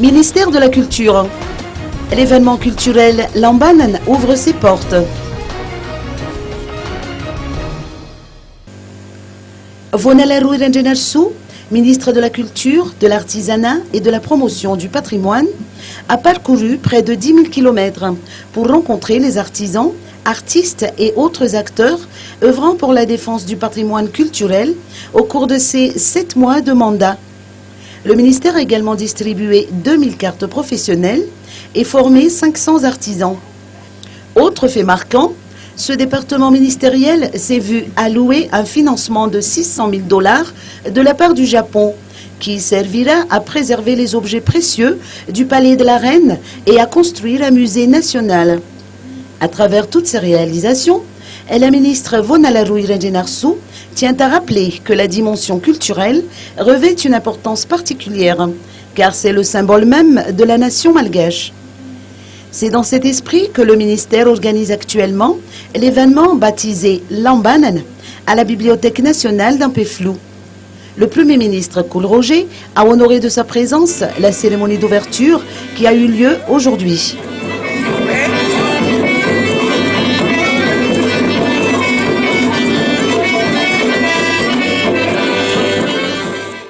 Ministère de la Culture. L'événement culturel Lambanan ouvre ses portes. Vonala Rouirangenarsou, ministre de la Culture, de l'Artisanat et de la Promotion du Patrimoine, a parcouru près de 10 000 km pour rencontrer les artisans, artistes et autres acteurs œuvrant pour la défense du patrimoine culturel au cours de ces 7 mois de mandat. Le ministère a également distribué 2000 cartes professionnelles et formé 500 artisans. Autre fait marquant, ce département ministériel s'est vu allouer un financement de 600 000 $ de la part du Japon, qui servira à préserver les objets précieux du Palais de la Reine et à construire un musée national. À travers toutes ces réalisations, la ministre Vonala Rouirangenarsou tient à rappeler que la dimension culturelle revêt une importance particulière, car c'est le symbole même de la nation malgache. C'est dans cet esprit que le ministère organise actuellement l'événement baptisé Lambanan à la Bibliothèque nationale d'Ampeflou. Le Premier ministre Kool Roger a honoré de sa présence la cérémonie d'ouverture qui a eu lieu aujourd'hui.